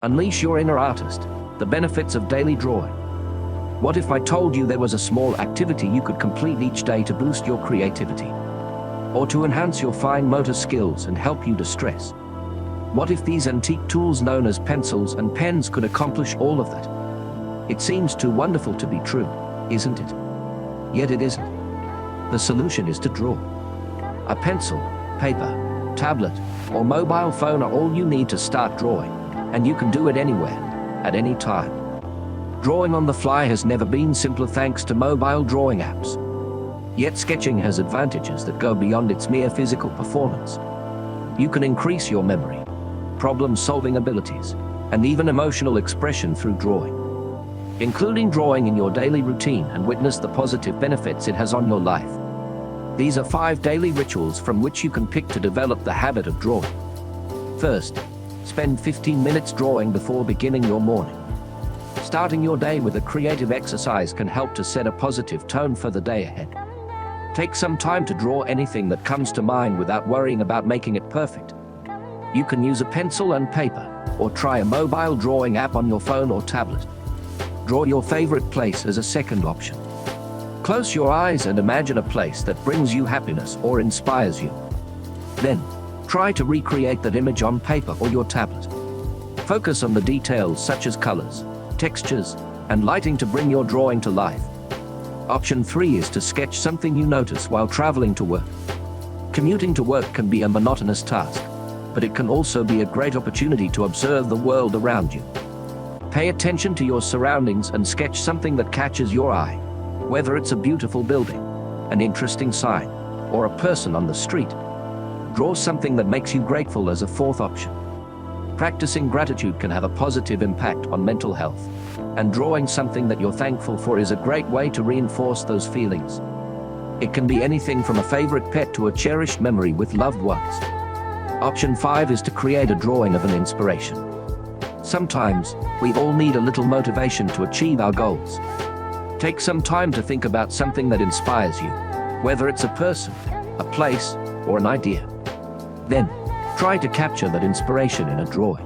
Unleash your inner artist. The benefits of daily drawing. What if I told you there was a small activity you could complete each day to boost your creativity? Or to enhance your fine motor skills and help you distress? What if these antique tools known as pencils and pens could accomplish all of that? It seems too wonderful to be true, isn't it? Yet it isn't. The solution is to draw. A pencil, paper, tablet, or mobile phone are all you need to start drawing, and you can do it anywhere, at any time. Drawing on the fly has never been simpler thanks to mobile drawing apps. Yet sketching has advantages that go beyond its mere physical performance. You can increase your memory, problem-solving abilities, and even emotional expression through drawing. Including drawing in your daily routine and witness the positive benefits it has on your life. These are 5 daily rituals from which you can pick to develop the habit of drawing. First, spend 15 minutes drawing before beginning your morning. Starting your day with a creative exercise can help to set a positive tone for the day ahead. Take some time to draw anything that comes to mind without worrying about making it perfect. You can use a pencil and paper, or try a mobile drawing app on your phone or tablet. Draw your favorite place as a second option. Close your eyes and imagine a place that brings you happiness or inspires you. Then, try to recreate that image on paper or your tablet. Focus on the details such as colors, textures, and lighting to bring your drawing to life. Option 3 is to sketch something you notice while traveling to work. Commuting to work can be a monotonous task, but it can also be a great opportunity to observe the world around you. Pay attention to your surroundings and sketch something that catches your eye, whether it's a beautiful building, an interesting sign, or a person on the street. Draw something that makes you grateful as a fourth option. Practicing gratitude can have a positive impact on mental health, and drawing something that you're thankful for is a great way to reinforce those feelings. It can be anything from a favorite pet to a cherished memory with loved ones. Option 5 is to create a drawing of an inspiration. Sometimes, we all need a little motivation to achieve our goals. Take some time to think about something that inspires you, whether it's a person, a place, or an idea. Then, try to capture that inspiration in a drawing.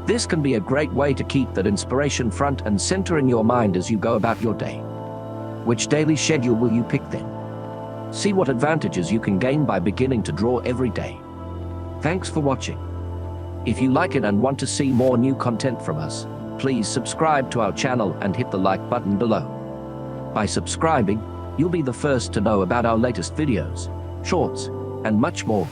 This can be a great way to keep that inspiration front and center in your mind as you go about your day. Which daily schedule will you pick then? See what advantages you can gain by beginning to draw every day. Thanks for watching. If you like it and want to see more new content from us, please subscribe to our channel and hit the like button below. By subscribing, you'll be the first to know about our latest videos, shorts, and much more.